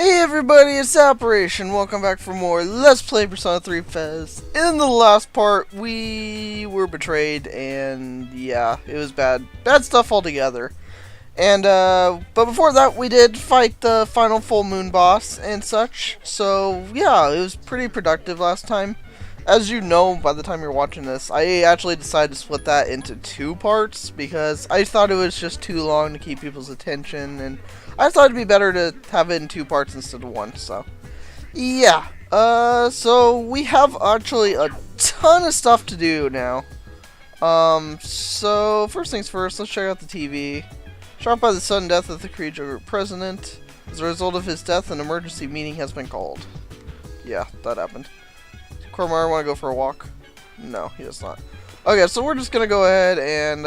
Hey everybody, it's Operation. Welcome back for more Let's Play Persona 3 FES. In the last part, we were betrayed, and yeah, it was bad. Bad stuff altogether. And, but before that, we did fight the final full moon boss and such. So, yeah, it was pretty productive last time. As you know, by the time you're watching this, I actually decided to split that into two parts because I thought it was just too long to keep people's attention, and I thought it'd be better to have it in two parts instead of one, so yeah. So we have actually a ton of stuff to do now. So first things first, let's check out the TV. Shocked by the sudden death of the Korean Group president. As a result of his death, an emergency meeting has been called. Yeah, that happened. Cormar, want to go for a walk? No, he does not. Okay, so we're just gonna go ahead and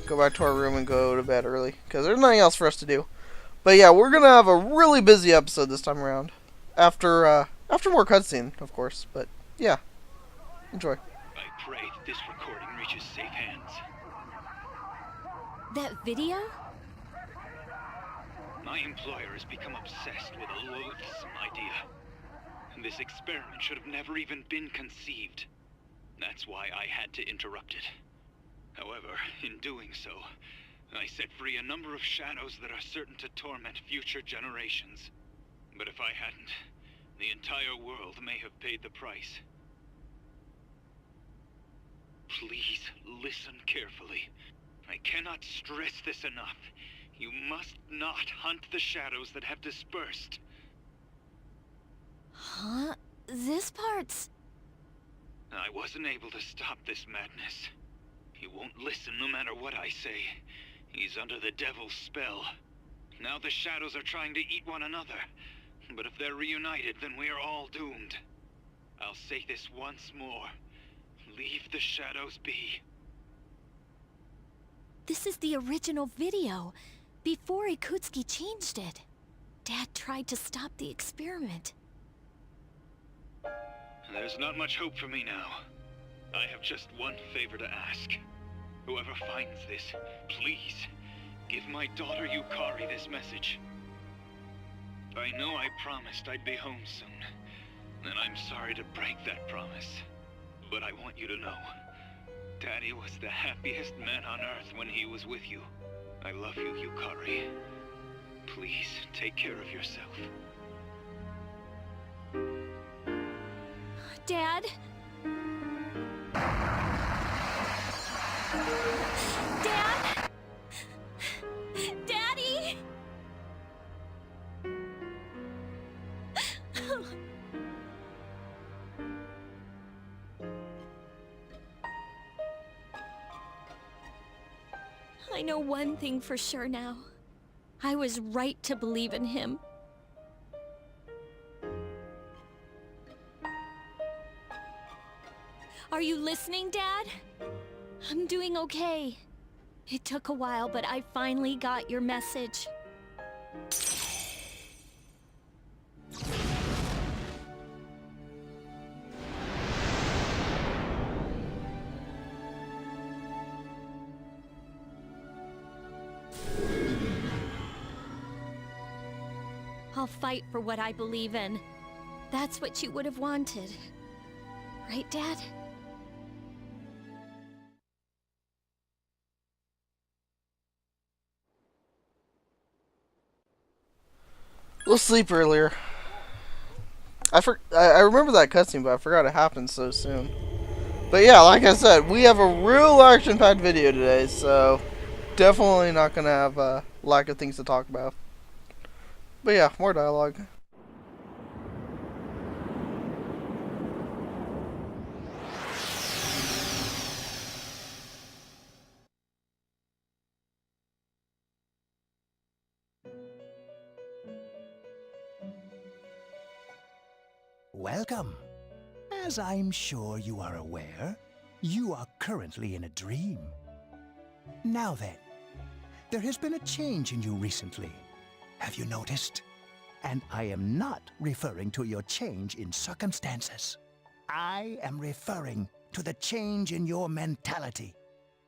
go back to our room and go to bed early because there's nothing else for us to do. But yeah, we're gonna have a really busy episode this time around. After more cutscene, of course. But yeah, enjoy. I pray that this recording reaches safe hands. That video? My employer has become obsessed with a loathsome idea. And this experiment should have never even been conceived. That's why I had to interrupt it. However, in doing so, I set free a number of shadows that are certain to torment future generations. But if I hadn't, the entire world may have paid the price. Please listen carefully. I cannot stress this enough. You must not hunt the shadows that have dispersed. Huh? This part's... I wasn't able to stop this madness. He won't listen no matter what I say. He's under the devil's spell. Now the shadows are trying to eat one another. But if they're reunited, then we are all doomed. I'll say this once more. Leave the shadows be. This is the original video, before Ikutsuki changed it. Dad tried to stop the experiment. There's not much hope for me now. I have just one favor to ask. Whoever finds this, please, give my daughter Yukari this message. I know I promised I'd be home soon, and I'm sorry to break that promise. But I want you to know, Daddy was the happiest man on Earth when he was with you. I love you, Yukari. Please, take care of yourself. Dad? Dad? Daddy? I know one thing for sure now. I was right to believe in him. Are you listening, Dad? I'm doing okay. It took a while, but I finally got your message. I'll fight for what I believe in. That's what you would have wanted. Right, Dad? A little sleep earlier. I remember that cutscene, but I forgot it happened so soon. But yeah, like I said, we have a real action-packed video today, so definitely not gonna have a lack of things to talk about. But yeah, more dialogue. Welcome. As I'm sure you are aware, you are currently in a dream. Now then, there has been a change in you recently. Have you noticed? And I am not referring to your change in circumstances. I am referring to the change in your mentality.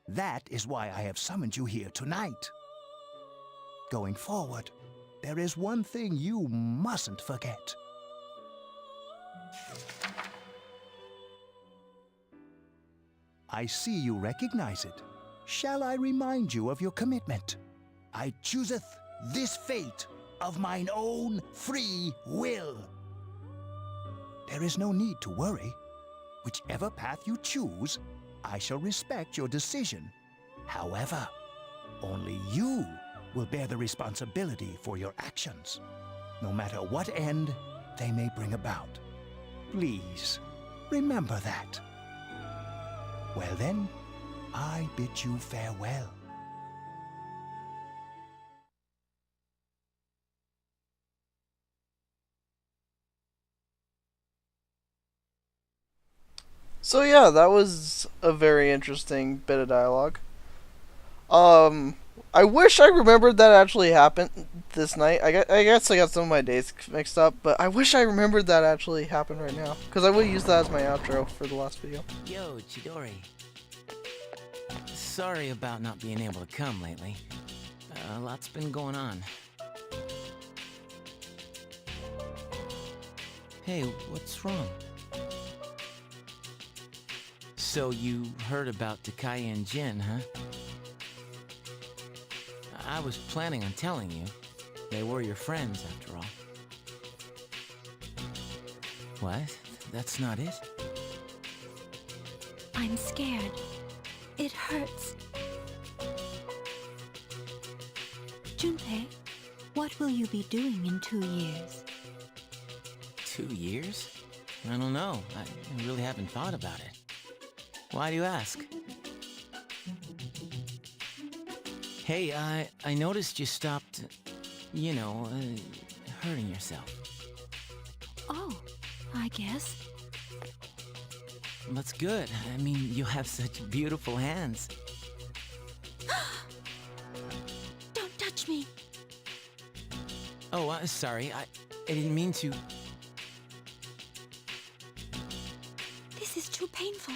That is why I have summoned you here tonight. Going forward, there is one thing you mustn't forget. I see you recognize it. Shall I remind you of your commitment? I chooseth this fate of mine own free will. There is no need to worry. Whichever path you choose, I shall respect your decision. However, only you will bear the responsibility for your actions, no matter what end they may bring about. Please, remember that. Well then, I bid you farewell. So yeah, that was a very interesting bit of dialogue. I wish I remembered that actually happened this night. I guess I got some of my days mixed up, but I wish I remembered that actually happened right now, because I would use that as my outro for the last video. Yo, Chidori. Sorry about not being able to come lately. A lot's been going on. Hey, what's wrong? So you heard about Takai and Jin, huh? I was planning on telling you. They were your friends, after all. What? That's not it? I'm scared. It hurts. Junpei, what will you be doing in 2 years? 2 years? I don't know. I really haven't thought about it. Why do you ask? Hey, I noticed you stopped, hurting yourself. Oh, I guess. That's good. I mean, you have such beautiful hands. Don't touch me. Oh, sorry. I didn't mean to. This is too painful.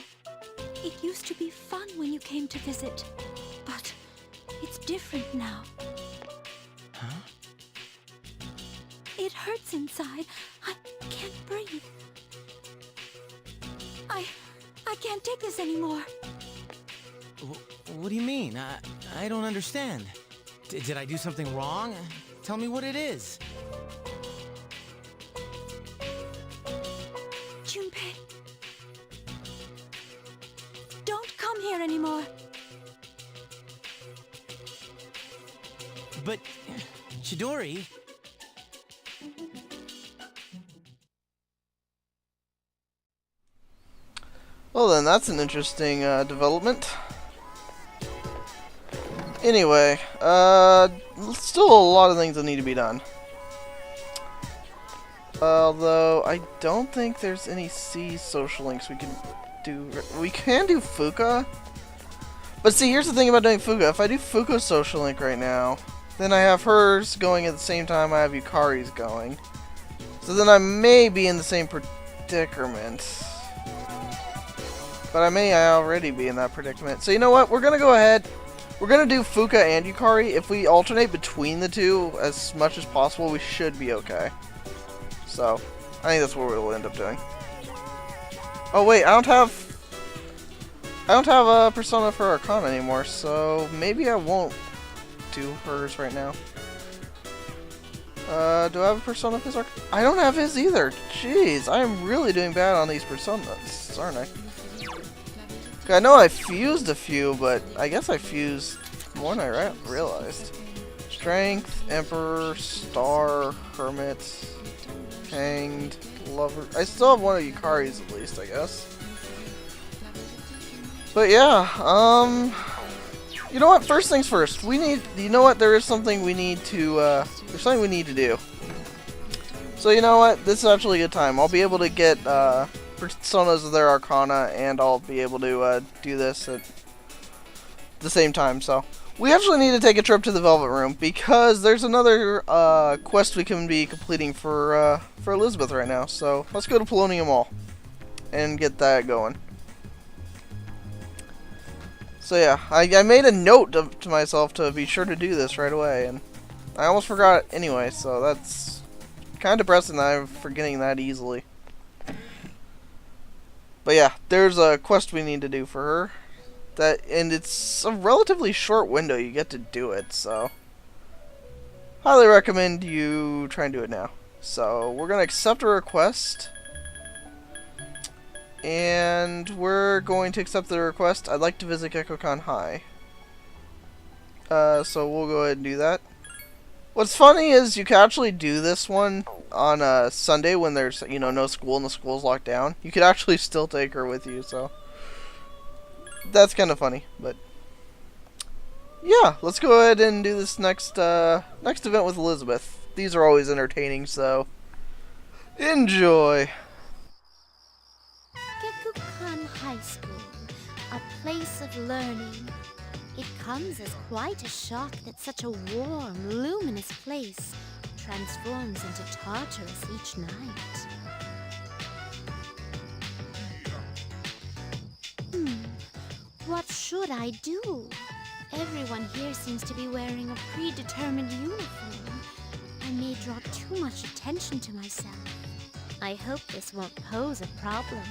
It used to be fun when you came to visit, but it's different now. Huh? It hurts inside. I can't breathe. I can't take this anymore. What do you mean? I don't understand. Did I do something wrong? Tell me what it is. Junpei. Don't come here anymore. But, Chidori... Well then, that's an interesting development. Anyway, still a lot of things that need to be done. Although, I don't think there's any C social links we can do. We can do Fuka. But see, here's the thing about doing Fuka. If I do Fuka's social link right now, then I have hers going at the same time I have Yukari's going. So then I may be in the same predicament. But I may already be in that predicament. So you know what? We're going to go ahead. We're going to do Fuka and Yukari. If we alternate between the two as much as possible, we should be okay. So, I think that's what we'll end up doing. Oh wait, I don't have a persona for Arcana anymore, so maybe I won't do hers right now. Do I have a persona for his Arcana? I don't have his either. Jeez, I am really doing bad on these personas, aren't I? I know I fused a few, but I guess I fused more than I realized. Strength, Emperor, Star, Hermit, Hanged, Lover. I still have one of Yukari's at least, I guess. But yeah, you know what? First things first. You know what? There is something we need to, there's something we need to do. So you know what? This is actually a good time. I'll be able to get, personas of their Arcana, and I'll be able to do this at the same time. So we actually need to take a trip to the Velvet Room because there's another quest we can be completing for Elizabeth right now. So let's go to Polonium Mall and get that going. So yeah, I made a note to myself to be sure to do this right away, and I almost forgot it anyway, so that's kind of depressing that I'm forgetting that easily. But yeah, there's a quest we need to do for her. And it's a relatively short window you get to do it, so highly recommend you try and do it now. So we're gonna accept a request, and we're going to accept the request. I'd like to visit GeckoCon High. So we'll go ahead and do that. What's funny is you can actually do this one on a Sunday when there's, you know, no school and the school's locked down. You could actually still take her with you, so that's kind of funny. But yeah, let's go ahead and do this next event with Elizabeth. These are always entertaining, so enjoy. Gekukan High School, a place of learning. It comes as quite a shock that such a warm, luminous place transforms into Tartarus each night. What should I do? Everyone here seems to be wearing a predetermined uniform. I may draw too much attention to myself. I hope this won't pose a problem.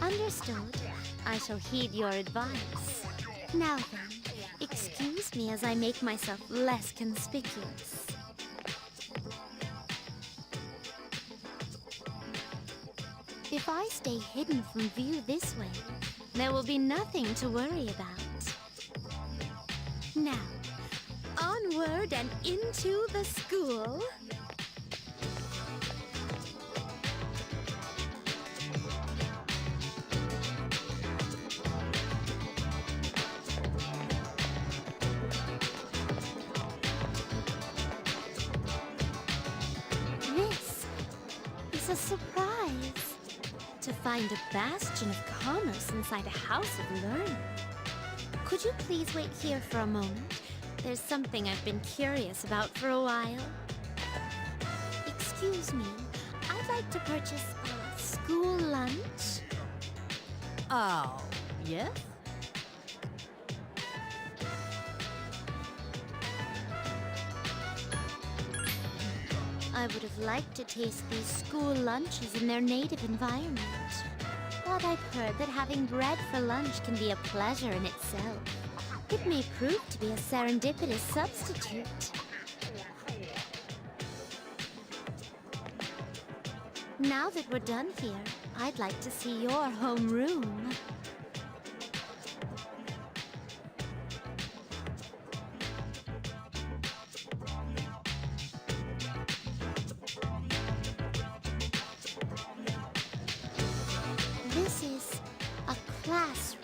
Understood. I shall heed your advice. Now then, excuse me as I make myself less conspicuous. If I stay hidden from view this way, there will be nothing to worry about. Now, onward and into the school. This is a surprise. To find a bastion of commerce inside a house of learning. Could you please wait here for a moment? There's something I've been curious about for a while. Excuse me, I'd like to purchase a school lunch. Oh, yes? I would have liked to taste these school lunches in their native environment. But I've heard that having bread for lunch can be a pleasure in itself. It may prove to be a serendipitous substitute. Now that we're done here, I'd like to see your homeroom. This is a classroom.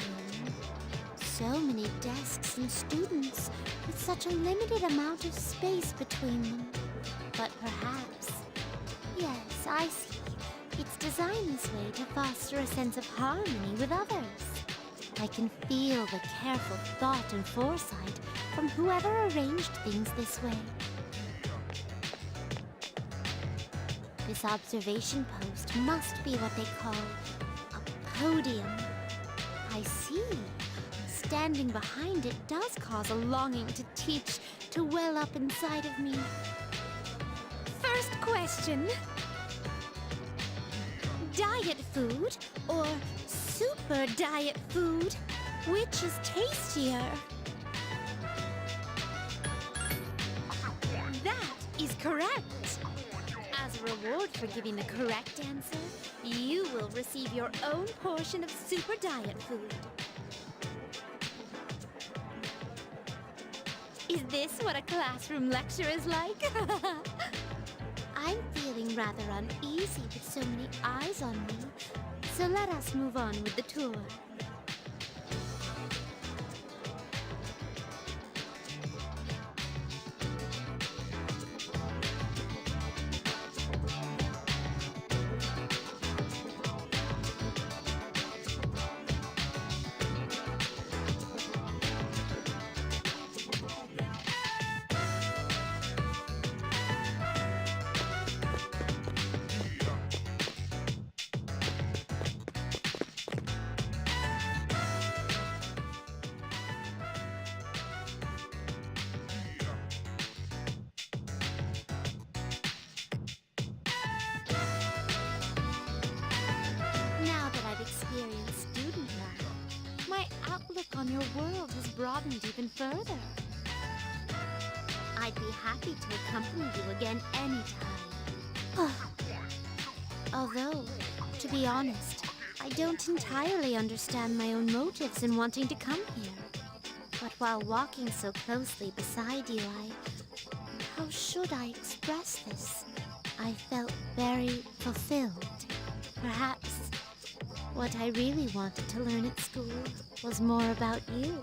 So many desks and students with such a limited amount of space between them. But perhaps... Yes, I see. It's designed this way to foster a sense of harmony with others. I can feel the careful thought and foresight from whoever arranged things this way. This observation post must be what they call a podium. I see. Standing behind it does cause a longing to teach to well up inside of me. First question. Diet food or super diet food? Which is tastier? That is correct. As a reward for giving the correct answer, you will receive your own portion of super diet food. Is this what a classroom lecture is like? I'm feeling rather uneasy with so many eyes on me, so let us move on with the tour. broadened even further. I'd be happy to accompany you again anytime. Although, to be honest, I don't entirely understand my own motives in wanting to come here. But while walking so closely beside you, how should I express this? I felt very fulfilled. Perhaps what I really wanted to learn at school was more about you.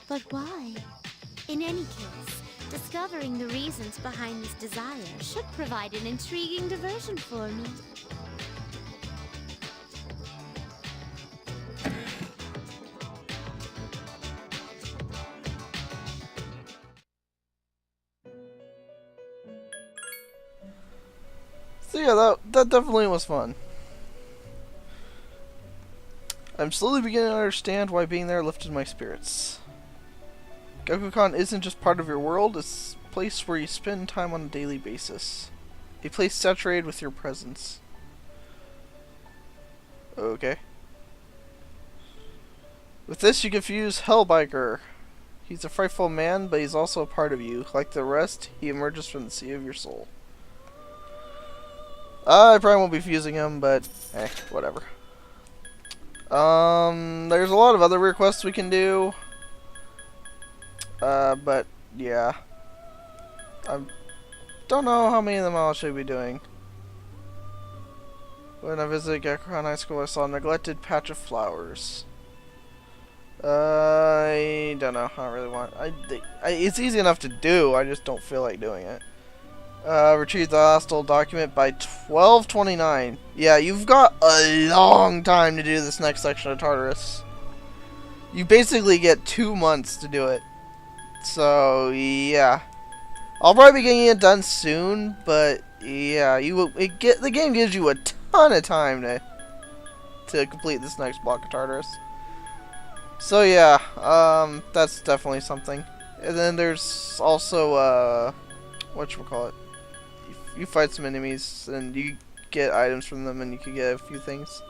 But why? In any case, discovering the reasons behind this desire should provide an intriguing diversion for me. So yeah, that definitely was fun. I'm slowly beginning to understand why being there lifted my spirits. Gakuen isn't just part of your world, it's a place where you spend time on a daily basis. A place saturated with your presence. Okay. With this you confuse Hellbiker. He's a frightful man, but he's also a part of you. Like the rest, he emerges from the sea of your soul. I probably won't be fusing him, but whatever. There's a lot of other requests we can do. But yeah. I don't know how many of them I'll actually be doing. When I visited Gakuen High School, I saw a neglected patch of flowers. I don't know. I don't really want. It's easy enough to do. I just don't feel like doing it. Retrieve the hostile document by 12:29. Yeah, you've got a long time to do this next section of Tartarus. You basically get 2 months to do it. So yeah, I'll probably be getting it done soon. But yeah, the game gives you a ton of time to complete this next block of Tartarus. So yeah, that's definitely something. And then there's also whatchamacallit. You fight some enemies and you get items from them and you can get a few things.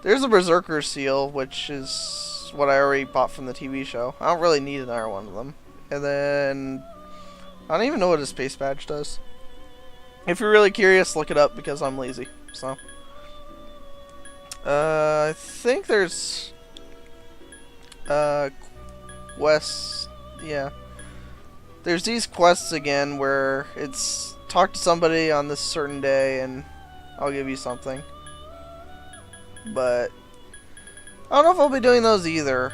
There's a Berserker seal, which is what I already bought from the TV show. I don't really need another one of them. And then I don't even know what a space badge does. If you're really curious, look it up because I'm lazy. So I think there's quests. Yeah. There's these quests again where it's talk to somebody on this certain day and I'll give you something. But I don't know if I'll be doing those either.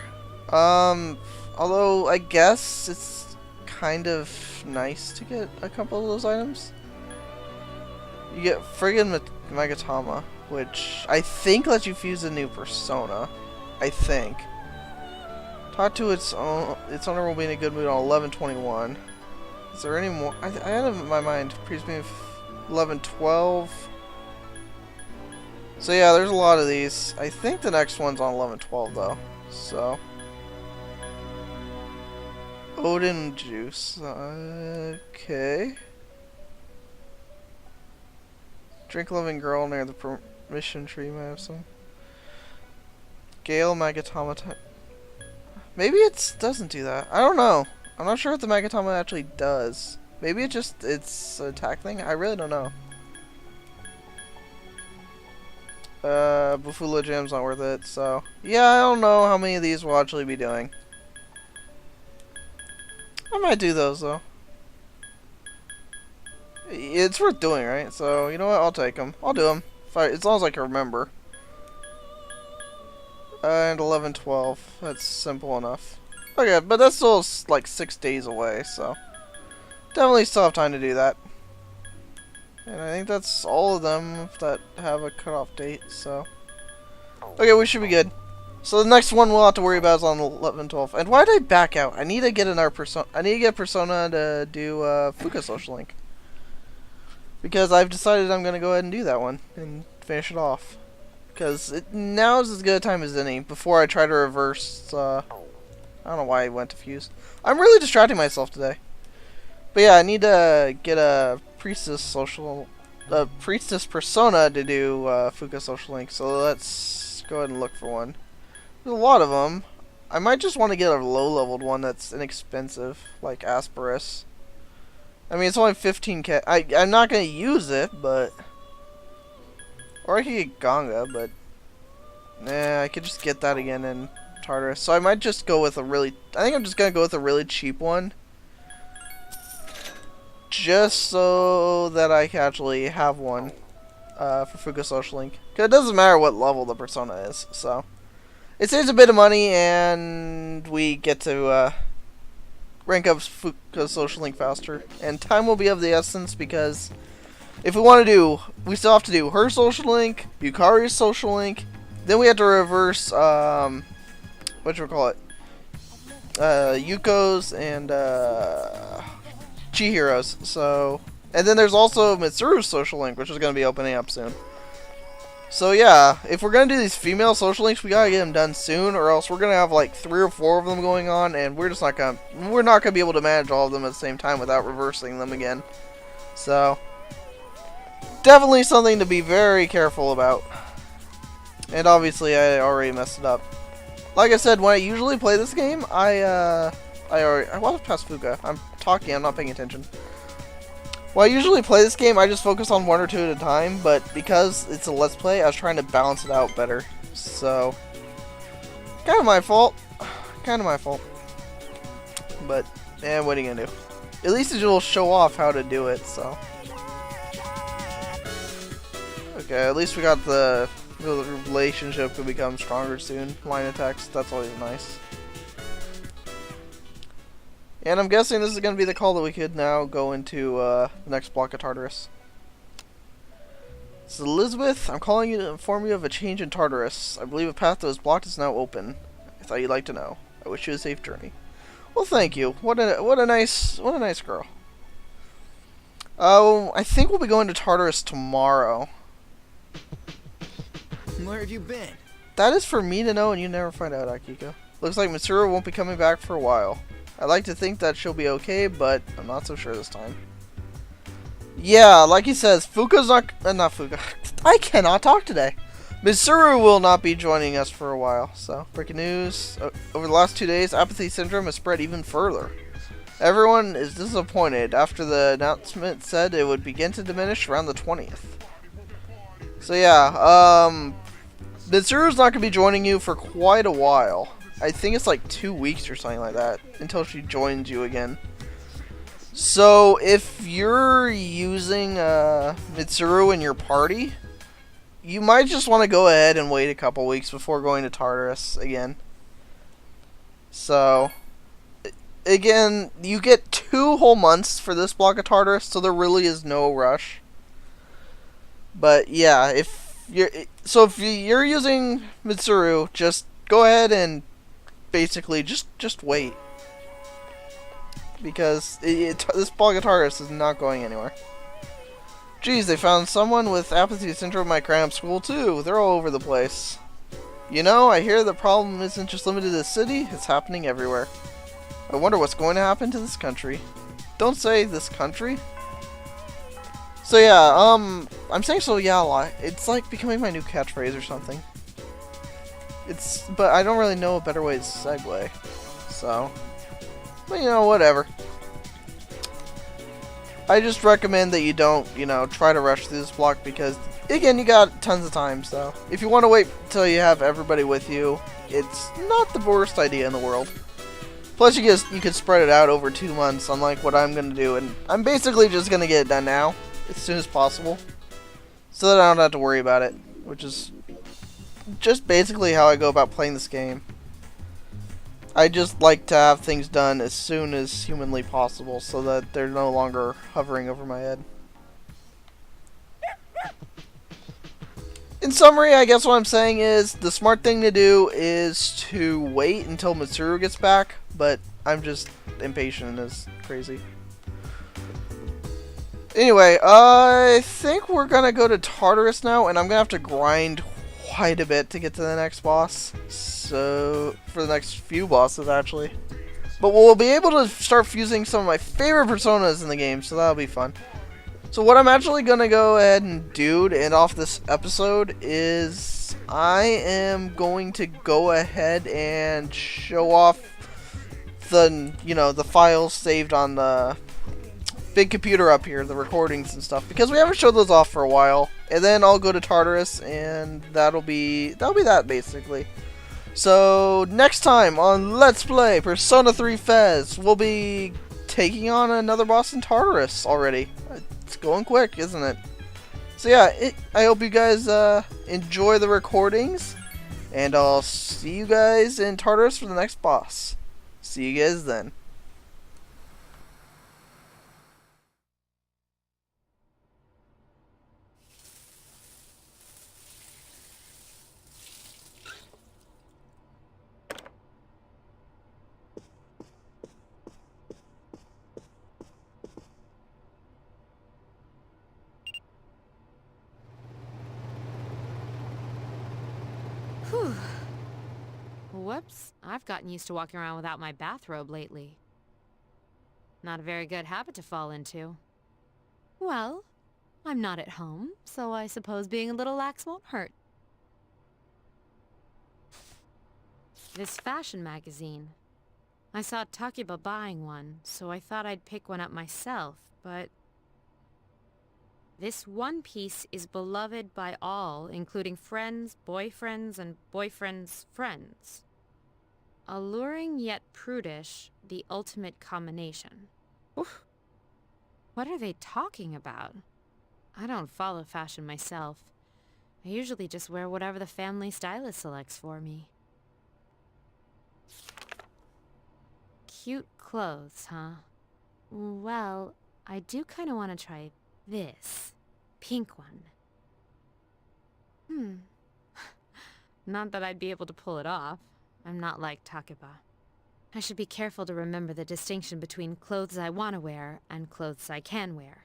Although I guess it's kind of nice to get a couple of those items. You get friggin' Magatama, which I think lets you fuse a new persona. I think. Talk to its owner will be in a good mood on 11/21. Is there any more? I had it in my mind. Please be 11/12. So yeah, there's a lot of these. I think the next one's on 11/12 though. So Odin juice. Okay. Drink loving girl near the permission tree. Might have some. Gale Magatama type. Maybe it doesn't do that. I don't know. I'm not sure what the Magatama actually does. Maybe it's an attack thing? I really don't know. Bufula Gem's not worth it, so... Yeah, I don't know how many of these we'll actually be doing. I might do those, though. It's worth doing, right? So, you know what? I'll take them. I'll do them. As long as I can remember. And 11/12. That's simple enough. Okay, but that's still like 6 days away, so definitely still have time to do that. And I think that's all of them that have a cutoff date, so okay, we should be good. So the next one we'll have to worry about is on 11/12. And why did I back out? I need to get another persona. I need to get Persona to do Fuka Social Link because I've decided I'm gonna go ahead and do that one and finish it off. Because now is as good a time as any before I try to reverse. I don't know why I went to fuse. I'm really distracting myself today. But yeah, I need to get a priestess persona to do Fuka Social Link. So let's go ahead and look for one. There's a lot of them. I might just want to get a low-leveled one that's inexpensive, like Asperus. I mean, it's only 15k. I'm not going to use it, but... Or I could get Ganga, but... Nah, I could just get that again in Tartarus. So I might just go with a really... I think I'm just going to go with a really cheap one. Just so that I can actually have one for Fuka Social Link. Because it doesn't matter what level the persona is, so... It saves a bit of money, and we get to rank up Fuka Social Link faster. And time will be of the essence, because if we want to do... We still have to do her Social Link, Yukari's Social Link, then we have to reverse, whatchamacallit? Yuko's and Chihiro's. So, and then there's also Mitsuru's Social Link, which is going to be opening up soon. So yeah, if we're going to do these female social links, we got to get them done soon, or else we're going to have like 3 or 4 of them going on, and we're just not going to be able to manage all of them at the same time without reversing them again. So, definitely something to be very careful about. And obviously I already messed it up. Like I said, when I usually play this game, I walked past Fuka. I'm talking, I'm not paying attention. When I usually play this game, I just focus on 1 or 2 at a time, but because it's a Let's Play, I was trying to balance it out better. So, kind of my fault. Kind of my fault. But, what are you gonna do? At least it will show off how to do it, so. Okay, at least we got the relationship could become stronger soon. Line of text, that's always nice. And I'm guessing this is going to be the call that we could now go into the next block of Tartarus. This is Elizabeth. I'm calling you to inform you of a change in Tartarus. I believe a path that was blocked is now open. I thought you'd like to know. I wish you a safe journey. Well, thank you. What a nice girl. I think we'll be going to Tartarus tomorrow. Where have you been? That is for me to know, and you never find out, Akiko. Looks like Mitsuru won't be coming back for a while. I'd like to think that she'll be okay, but I'm not so sure this time. Yeah, like he says, Fuka's not Fuka. I cannot talk today. Mitsuru will not be joining us for a while. So, breaking news. Over the last 2 days, apathy syndrome has spread even further. Everyone is disappointed after the announcement said it would begin to diminish around the 20th. So yeah, Mitsuru's not going to be joining you for quite a while. I think it's like 2 weeks or something like that until she joins you again. So if you're using Mitsuru in your party, you might just want to go ahead and wait a couple weeks before going to Tartarus again. So again, you get 2 whole months for this block of Tartarus, so there really is no rush. But yeah, if you're using Mitsuru, just go ahead and basically just wait, because this block of Tartarus is not going anywhere. Geez, they found someone with apathy syndrome at my cramp school too. They're all over the place. You know, I hear the problem isn't just limited to the city, it's happening everywhere. I wonder what's going to happen to this country. Don't say this country. So yeah, I'm saying so yeah a lot. It's like becoming my new catchphrase or something. But I don't really know a better way to segue. So, but you know, whatever. I just recommend that you don't, try to rush through this block because, again, you got tons of time. So, if you want to wait until you have everybody with you, it's not the worst idea in the world. Plus, you could spread it out over 2 months, unlike what I'm gonna do, and I'm basically just gonna get it done now, as soon as possible, so that I don't have to worry about it, which is just basically how I go about playing this game. I just like to have things done as soon as humanly possible so that they're no longer hovering over my head. In summary, I guess what I'm saying is the smart thing to do is to wait until Mitsuru gets back, but I'm just impatient as crazy. Anyway, I think we're gonna go to Tartarus now, and I'm gonna have to grind quite a bit to get to the next boss. So, for the next few bosses, actually. But we'll be able to start fusing some of my favorite personas in the game, so that'll be fun. So what I'm actually gonna go ahead and do to end off this episode is I am going to go ahead and show off the, you know, the files saved on the big computer up here, the recordings and stuff, because we haven't showed those off for a while. And then I'll go to Tartarus, and that'll be that basically. So next time on Let's Play Persona 3 FES, we'll be taking on another boss in Tartarus already. It's going quick, isn't it? So yeah, I hope you guys enjoy the recordings, and I'll see you guys in Tartarus for the next boss. See you guys then. Whew. Whoops, I've gotten used to walking around without my bathrobe lately. Not a very good habit to fall into. Well, I'm not at home, so I suppose being a little lax won't hurt. This fashion magazine. I saw Takiba buying one, so I thought I'd pick one up myself, but this one piece is beloved by all, including friends, boyfriends, and boyfriends' friends. Alluring yet prudish, the ultimate combination. Oof. What are they talking about? I don't follow fashion myself. I usually just wear whatever the family stylist selects for me. Cute clothes, huh? Well, I do kind of want to try this pink one. Not that I'd be able to pull it off. I'm not like Takiba. I should be careful to remember the distinction between clothes I want to wear and clothes I can wear.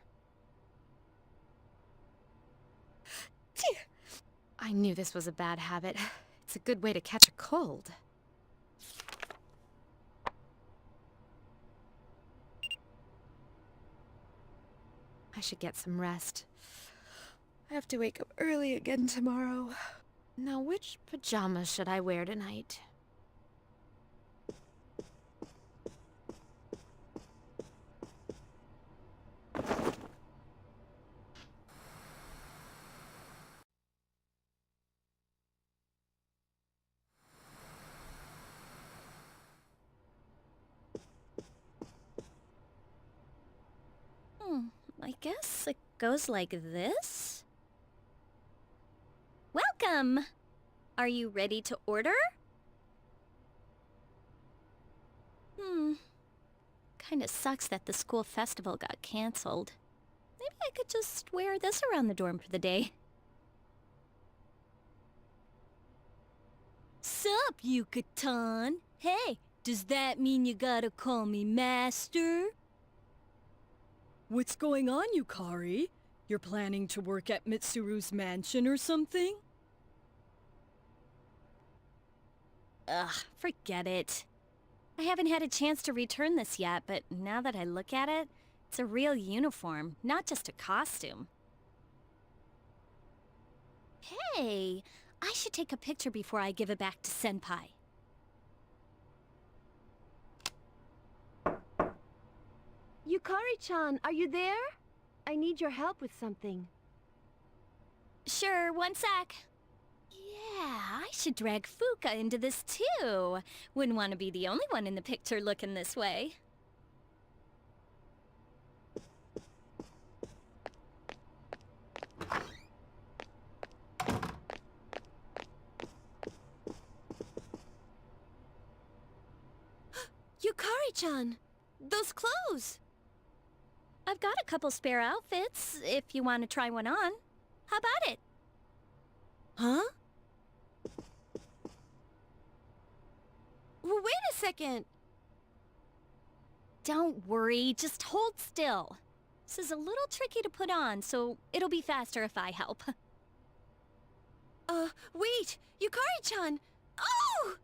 I knew this was a bad habit. It's a good way to catch a cold. I should get some rest. I have to wake up early again tomorrow. Now, which pajamas should I wear tonight? I guess it goes like this. Welcome! Are you ready to order? Kinda sucks that the school festival got cancelled. Maybe I could just wear this around the dorm for the day. Sup, Yucatan? Hey, does that mean you gotta call me master? What's going on, Yukari? You're planning to work at Mitsuru's mansion or something? Ugh, forget it. I haven't had a chance to return this yet, but now that I look at it, it's a real uniform, not just a costume. Hey, I should take a picture before I give it back to Senpai. Yukari-chan, are you there? I need your help with something. Sure, one sec. Yeah, I should drag Fuka into this too. Wouldn't want to be the only one in the picture looking this way. Yukari-chan, those clothes! I've got a couple spare outfits, if you want to try one on. How about it? Huh? Well, wait a second. Don't worry, just hold still. This is a little tricky to put on, so it'll be faster if I help. Wait! Yukari-chan! Oh!